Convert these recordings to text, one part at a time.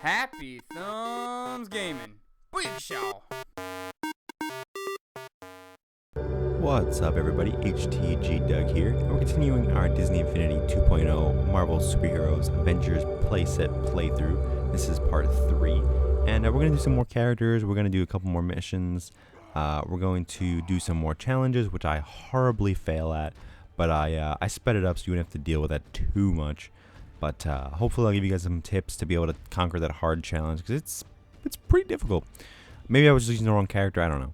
Happy Thumbs Gaming. Big show. What's up, everybody? HTG Doug here. We're continuing our Disney Infinity 2.0 Marvel Superheroes Avengers Play Set playthrough. This is part 3, and we're going to do some more characters. We're going to do a couple more missions. We're going to do some more challenges, which I horribly fail at, but I sped it up so you wouldn't have to deal with that too much. But hopefully I'll give you guys some tips to be able to conquer that hard challenge, because it's pretty difficult. Maybe I was just using the wrong character, I don't know.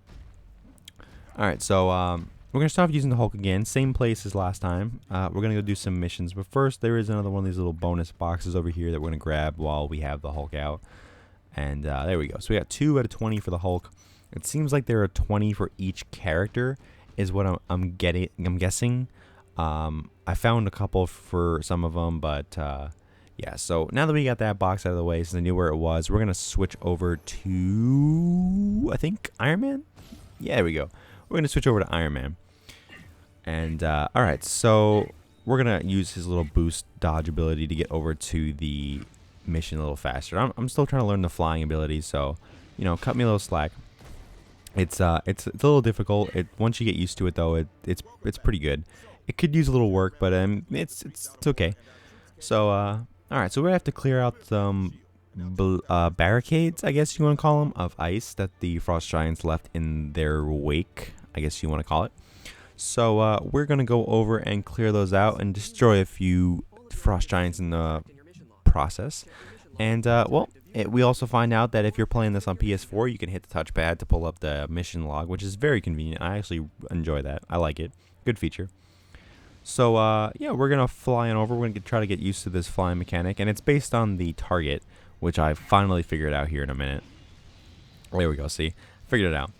Alright, so we're going to start off using the Hulk again, same place as last time. We're going to go do some missions, but first there is another one of these little bonus boxes over here that we're going to grab while we have the Hulk out. And there we go. So we got 2 out of 20 for the Hulk. It seems like there are 20 for each character is what I'm guessing. I found a couple for some of them, but yeah. So now that we got that box out of the way, since I knew where it was, we're gonna switch over to, I think, Iron Man. Yeah, there we go. We're gonna switch over to Iron Man. And all right, so we're gonna use his little boost dodge ability to get over to the mission a little faster. I'm still trying to learn the flying ability, so you know, cut me a little slack. It's a little difficult. Once you get used to it, though, it's pretty good. It could use a little work, but it's okay. So all right, so we have to clear out some barricades, I guess you want to call them, of ice that the frost giants left in their wake, I guess you want to call it. So we're gonna go over and clear those out and destroy a few frost giants in the process. And well, we also find out that if you're playing this on PS4, you can hit the touchpad to pull up the mission log, which is very convenient. I actually enjoy that. I like it. Good feature. So yeah, we're gonna fly on over. We're gonna try to get used to this flying mechanic, and it's based on the target, which I finally figured out here in a minute. There we go. See, figured it out.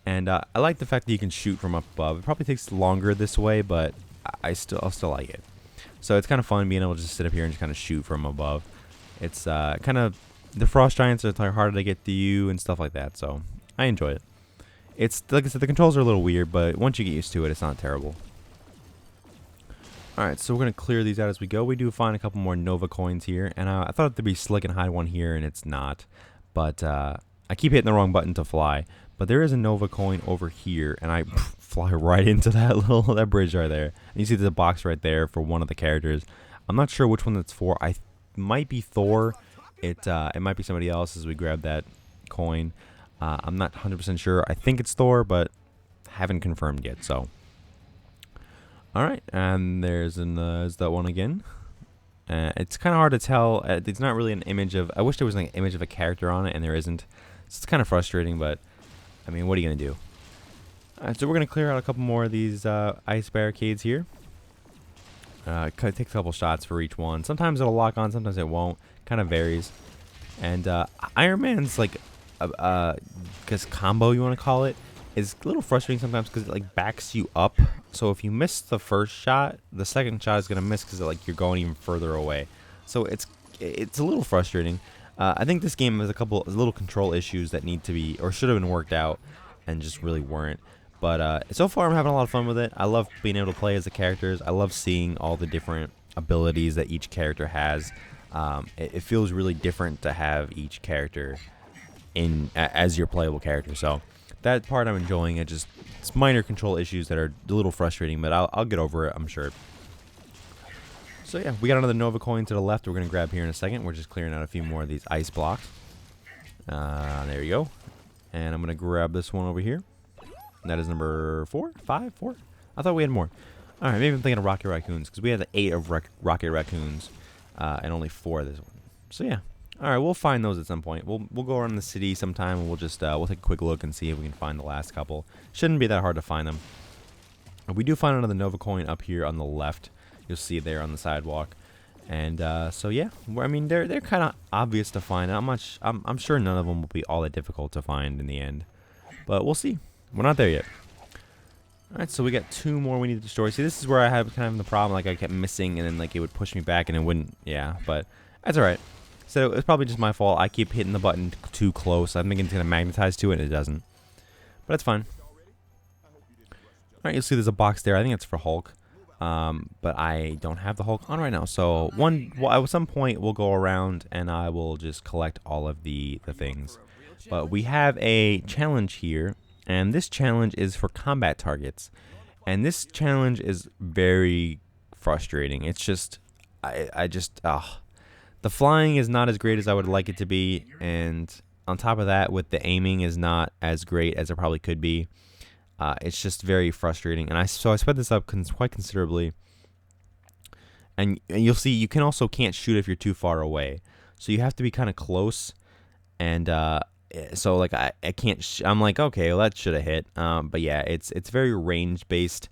And I like the fact that you can shoot from up above. It probably takes longer this way, but I'll still like it. So it's kind of fun being able to just sit up here and just kind of shoot from above. It's kind of, the frost giants are harder to get to you and stuff like that. So I enjoy it. It's like I said, the controls are a little weird, but once you get used to it, it's not terrible. Alright, so we're going to clear these out as we go. We do find a couple more Nova coins here, and I thought there'd be slick and hide one here, and it's not. But I keep hitting the wrong button to fly. But there is a Nova coin over here, and I fly right into that bridge right there. And you see there's a box right there for one of the characters. I'm not sure which one that's for. I might be Thor. It might be somebody else as we grab that coin. I'm not 100% sure. I think it's Thor, but haven't confirmed yet, so. Alright, and there's that one again. It's kind of hard to tell. It's not really an image of... I wish there was like an image of a character on it, and there isn't. So it's kind of frustrating, but... I mean, what are you going to do? Alright, so we're going to clear out a couple more of these ice barricades here. It takes a couple shots for each one. Sometimes it'll lock on, sometimes it won't. Kind of varies. And Iron Man's, like, because combo, you want to call it, is a little frustrating sometimes because it like backs you up. So if you miss the first shot, the second shot is gonna miss because like you're going even further away. So it's a little frustrating. I think this game has a couple little control issues that need to be or should have been worked out and just really weren't. But so far I'm having a lot of fun with it. I love being able to play as the characters. I love seeing all the different abilities that each character has. It feels really different to have each character as your playable character. So that part I'm enjoying. It's minor control issues that are a little frustrating, but I'll get over it, I'm sure. So yeah, we got another Nova coin to the left we're going to grab here in a second. We're just clearing out a few more of these ice blocks. There you go. And I'm going to grab this one over here. And that is number 4? 5? 4? I thought we had more. Alright, maybe I'm thinking of Rocket Raccoons, because we had 8 of Rocket Raccoons and only 4 of this one. So yeah. Alright, we'll find those at some point. We'll go around the city sometime, and we'll just we'll take a quick look and see if we can find the last couple. Shouldn't be that hard to find them. We do find another Nova coin up here on the left. You'll see it there on the sidewalk. And so yeah, I mean they're kind of obvious to find. I'm sure none of them will be all that difficult to find in the end. But we'll see. We're not there yet. Alright, so we got 2 more we need to destroy. See, this is where I had kind of the problem. Like I kept missing, and then like it would push me back, and it wouldn't. Yeah, but that's alright. So it's probably just my fault. I keep hitting the button too close. I'm thinking it's going to magnetize to it, and it doesn't. But that's fine. Alright, you'll see there's a box there. I think it's for Hulk. But I don't have the Hulk on right now. So at some point we'll go around and I will just collect all of the things. But we have a challenge here, and this challenge is for combat targets. And this challenge is very frustrating. It's just, the flying is not as great as I would like it to be, and on top of that, with the aiming is not as great as it probably could be. It's just very frustrating, and so I sped this up quite considerably. And you'll see you can't shoot if you're too far away, so you have to be kind of close. And so like I can't. I'm like, okay, well, that should have hit. But yeah, it's very range based.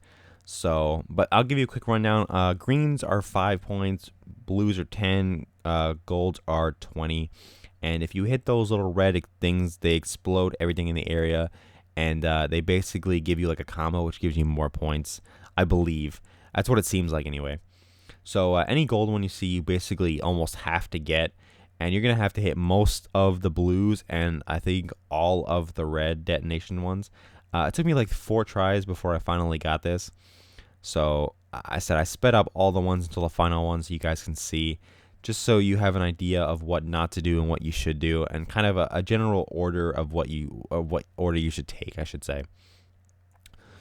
So, but I'll give you a quick rundown. Greens are 5 points, blues are 10, golds are 20. And if you hit those little red things, they explode everything in the area, and they basically give you like a combo, which gives you more points, I believe. That's what it seems like anyway. So any gold one you see, you basically almost have to get, and you're going to have to hit most of the blues and I think all of the red detonation ones. It took me like 4 tries before I finally got this. So I said I sped up all the ones until the final one so you guys can see, just so you have an idea of what not to do and what you should do, and kind of a general order of what order you should take, I should say.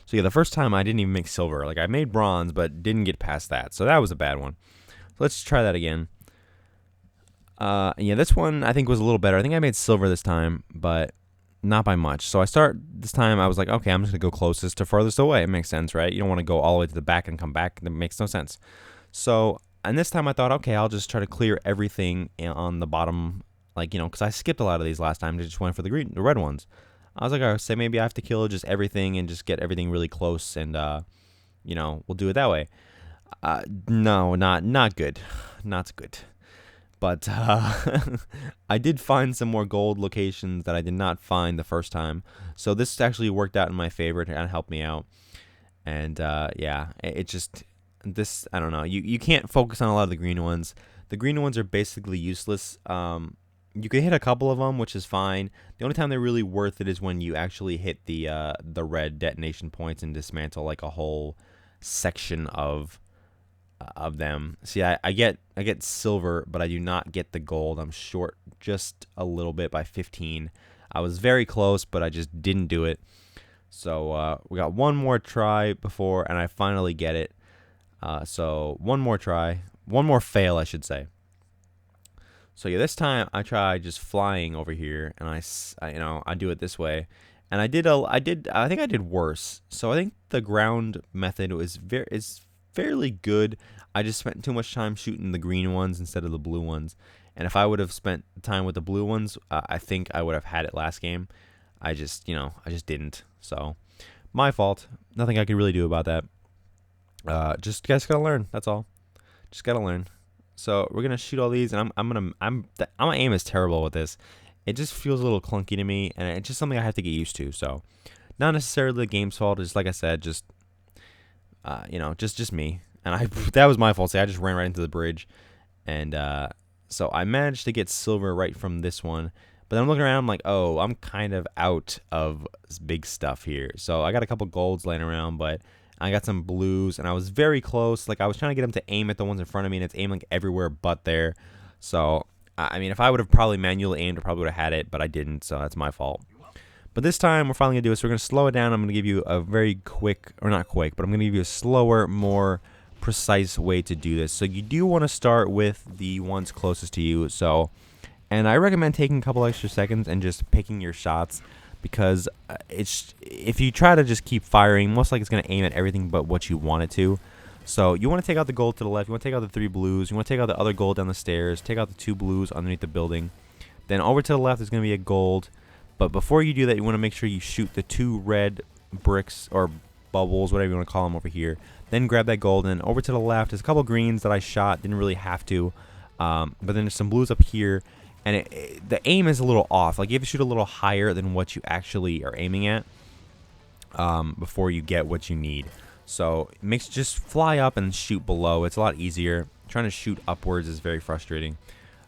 So yeah, the first time I didn't even make silver. Like I made bronze, but didn't get past that. So that was a bad one. So let's try that again. Yeah, this one I think was a little better. I think I made silver this time, but not by much. So this time I was like, okay, I'm just gonna go closest to furthest away. It makes sense, right? You don't want to go all the way to the back and come back. That makes no sense. So, and this time I thought, okay, I'll just try to clear everything on the bottom, like, because I skipped a lot of these last time. I just went for the red ones. I was like, all right, say maybe I have to kill just everything and just get everything really close, and we'll do it that way. No, not good, not good. But I did find some more gold locations that I did not find the first time. So this actually worked out in my favor and helped me out. And yeah, it just, I don't know. You can't focus on a lot of the green ones. The green ones are basically useless. You can hit a couple of them, which is fine. The only time they're really worth it is when you actually hit the red detonation points and dismantle like a whole section of them. See, I get silver, but I do not get the gold. I'm short just a little bit by 15. I was very close, but I just didn't do it. So we got one more try before, and I finally get it. So one more try, one more fail, I should say. So yeah, this time I tried just flying over here, and I do it this way, and I think I did worse. So I think the ground method is fairly good. I just spent too much time shooting the green ones instead of the blue ones. And if I would have spent time with the blue ones, I think I would have had it last game. I just didn't. So my fault. Nothing I could really do about that. Just guys gotta learn. That's all. Just gotta learn. So we're gonna shoot all these, and my aim is terrible with this. It just feels a little clunky to me, and it's just something I have to get used to. So not necessarily the game's fault. Just like I said, just me. And that was my fault. See, I just ran right into the bridge, and so I managed to get silver right from this one. But then I'm looking around, I'm like, oh, I'm kind of out of big stuff here. So I got a couple golds laying around, but I got some blues, and I was very close. Like I was trying to get them to aim at the ones in front of me, and it's aiming like everywhere but there. So I mean, if I would have probably manually aimed, I probably would have had it, but I didn't. So that's my fault. But this time we're finally gonna do it. So we're gonna slow it down. I'm gonna give you a very quick, or not quick, but I'm gonna give you a slower, more precise way to do this. So you do want to start with the ones closest to you. So, and I recommend taking a couple extra seconds and just picking your shots, because if you try to just keep firing, most likely it's gonna aim at everything but what you want it to. So you want to take out the gold to the left. You want to take out the 3 blues. You want to take out the other gold down the stairs. Take out the 2 blues underneath the building. Then over to the left is gonna be a gold. But before you do that, you want to make sure you shoot the 2 red bricks or bubbles, whatever you want to call them, over here. Then grab that gold, and over to the left, there's a couple greens that I shot. Didn't really have to. But then there's some blues up here, and the aim is a little off. Like you have to shoot a little higher than what you actually are aiming at before you get what you need. So just fly up and shoot below. It's a lot easier. Trying to shoot upwards is very frustrating.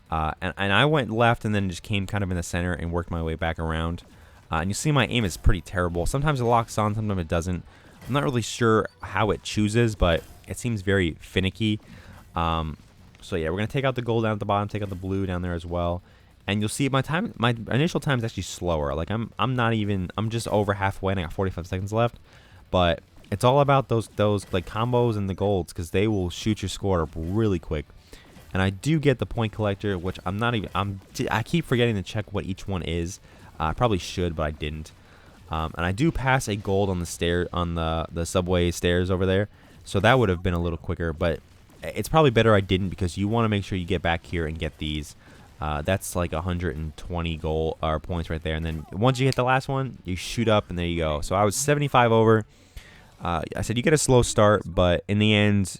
And I went left and then just came kind of in the center and worked my way back around. And you see my aim is pretty terrible. Sometimes it locks on, sometimes it doesn't. I'm not really sure how it chooses, but it seems very finicky. So yeah, we're gonna take out the gold down at the bottom, take out the blue down there as well, and you'll see my initial time is actually slower. Like I'm just over halfway, and I got 45 seconds left, but it's all about those like combos and the golds, because they will shoot your score up really quick. And I do get the point collector, which I keep forgetting to check what each one is. I probably should, but I didn't. And I do pass a gold on the subway stairs over there, so that would have been a little quicker, but it's probably better I didn't, because you want to make sure you get back here and get these. That's like 120 gold or points right there, and then once you hit the last one, you shoot up, and there you go. So I was 75 over. I said you get a slow start, but in the end,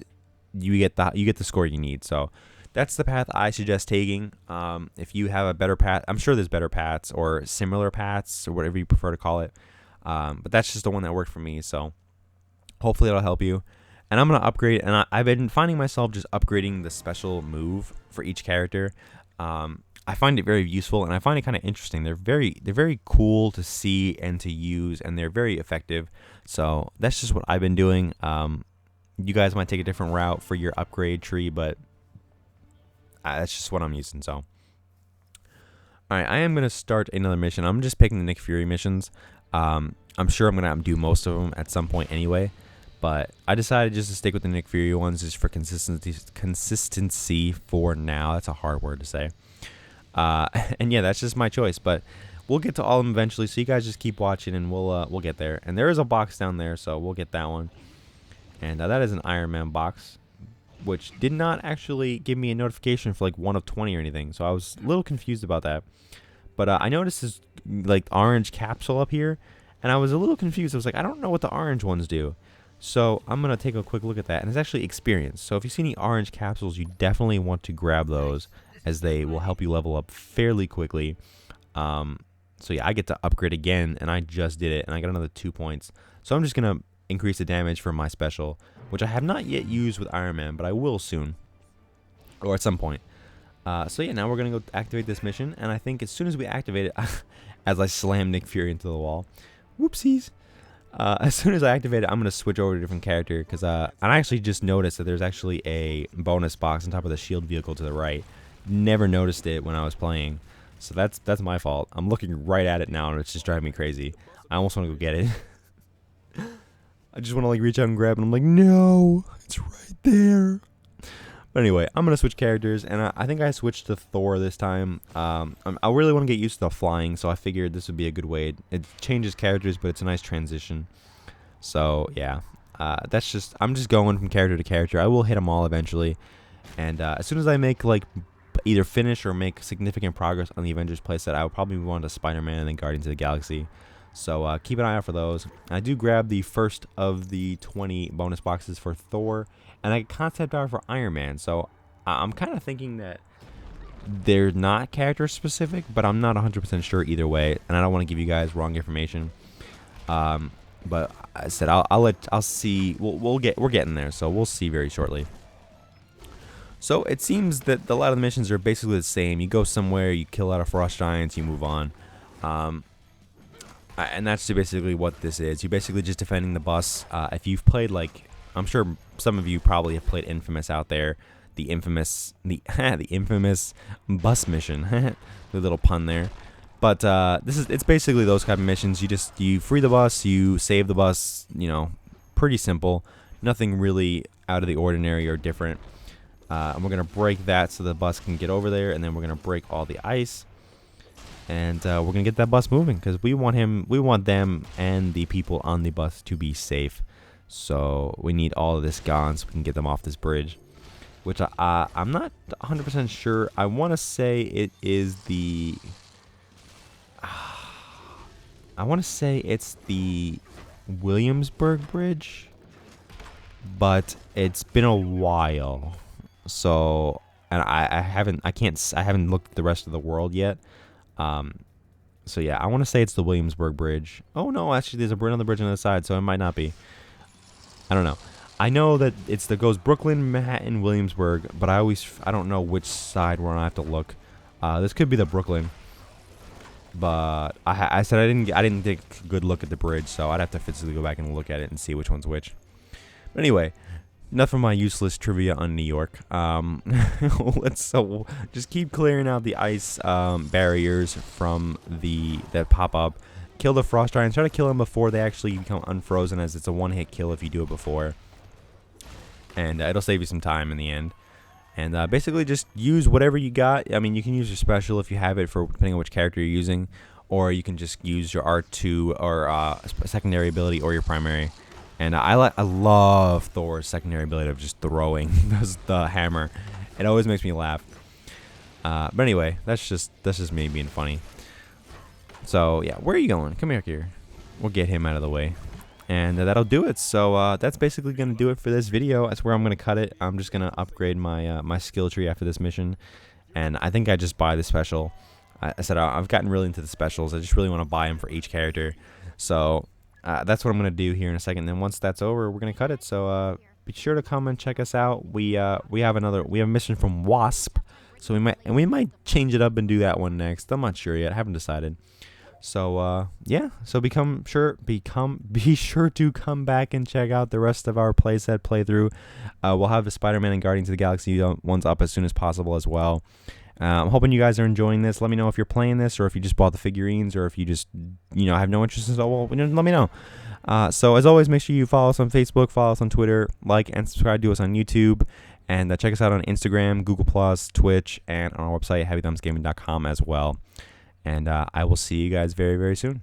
you get the score you need. So that's the path I suggest taking. If you have a better path, I'm sure there's better paths or similar paths or whatever you prefer to call it. But that's just the one that worked for me. So hopefully it'll help you. And I'm going to upgrade, and I've been finding myself just upgrading the special move for each character. I find it very useful, and I find it kind of interesting. They're very cool to see and to use, and they're very effective. So that's just what I've been doing. You guys might take a different route for your upgrade tree, but that's just what I'm using. So, all right, I am going to start another mission. I'm just picking the Nick Fury missions. I'm sure I'm going to do most of them at some point anyway. But I decided just to stick with the Nick Fury ones just for consistency for now. That's a hard word to say. And yeah, that's just my choice. But we'll get to all of them eventually. So you guys just keep watching, and we'll get there. And there is a box down there, so we'll get that one. And that is an Iron Man box, which did not actually give me a notification for like 1 of 20 or anything. So I was a little confused about that. But I noticed this like orange capsule up here, and I was a little confused. I was like, I don't know what the orange ones do. So I'm going to take a quick look at that, and it's actually experience. So if you see any orange capsules, you definitely want to grab those, as they will help you level up fairly quickly. So yeah, I get to upgrade again, and I just did it, and I got another 2 points. So I'm just going to increase the damage for my special, which I have not yet used with Iron Man, but I will soon, or at some point. So yeah, now we're going to go activate this mission, and I think as soon as we activate it, as I slam Nick Fury into the wall, whoopsies. As soon as I activate it, I'm going to switch over to a different character, because and I actually just noticed that there's actually a bonus box on top of the shield vehicle to the right. Never noticed it when I was playing, so that's my fault. I'm looking right at it now, and it's just driving me crazy. I almost want to go get it. I just want to like reach out and grab it, and I'm like, no, it's right there. But anyway, I'm going to switch characters, and I think I switched to Thor this time. I really want to get used to the flying, so I figured this would be a good way. It changes characters, but it's a nice transition. So, yeah, I'm just going from character to character. I will hit them all eventually. And as soon as I make, like, either finish or make significant progress on the Avengers Play Set, I will probably move on to Spider-Man and then Guardians of the Galaxy. So keep an eye out for those. I do grab the first of the 20 bonus boxes for Thor, and I get concept art for Iron Man. So I'm kind of thinking that they're not character specific, but I'm not 100% sure either way, and I don't want to give you guys wrong information. But I said I'll see. We're getting there, so we'll see very shortly. So it seems that a lot of the missions are basically the same. You go somewhere, you kill out of frost giants, you move on. And that's basically what this is. You're basically just defending the bus. If you've played, like, I'm sure some of you probably have played Infamous out there. The infamous bus mission. The little pun there. But it's basically those kind of missions. You free the bus, you save the bus. You know, pretty simple. Nothing really out of the ordinary or different. And we're gonna break that so the bus can get over there, and then we're gonna break all the ice. And we're gonna get that bus moving, because we want them and the people on the bus to be safe. So we need all of this gone so we can get them off this bridge, which I'm not 100% sure. I want to say it is the. I want to say it's the Williamsburg Bridge, but it's been a while. So, and I haven't looked at the rest of the world yet. So yeah, I want to say it's the Williamsburg Bridge. Oh no, actually there's another bridge on the other side, so it might not be. I don't know. I know that that goes Brooklyn, Manhattan, Williamsburg, but I don't know which side we're on. I have to look. This could be the Brooklyn, but I said I didn't take a good look at the bridge, so I'd have to physically go back and look at it and see which one's which. But anyway, enough of my useless trivia on New York. Let's just keep clearing out the ice barriers from that pop up. Kill the frost giants. Try to kill them before they actually become unfrozen, as it's a one-hit kill if you do it before. And it'll save you some time in the end. And basically just use whatever you got. I mean, you can use your special if you have it, for depending on which character you're using. Or you can just use your R2 or a secondary ability or your primary. And I love Thor's secondary ability of just throwing the hammer. It always makes me laugh. But anyway, that's just me being funny. So yeah, where are you going? Come here. We'll get him out of the way. And that'll do it. So that's basically going to do it for this video. That's where I'm going to cut it. I'm just going to upgrade my my skill tree after this mission. And I think I just buy the special. I said I've gotten really into the specials. I just really want to buy them for each character. So that's what I'm going to do here in a second. Then once that's over, we're going to cut it. So be sure to come and check us out. We have a mission from Wasp. So we might change it up and do that one next. I'm not sure yet. I haven't decided. So yeah, so be sure to come back and check out the rest of our playset playthrough. We'll have the Spider-Man and Guardians of the Galaxy ones up as soon as possible as well. I'm hoping you guys are enjoying this. Let me know if you're playing this, or if you just bought the figurines, or if you just have no interest in it. Well, let me know. So as always, make sure you follow us on Facebook, follow us on Twitter, like and subscribe to us on YouTube, and check us out on Instagram, Google+, Twitch, and on our website, HappyThumbsGaming.com as well. And I will see you guys very, very soon.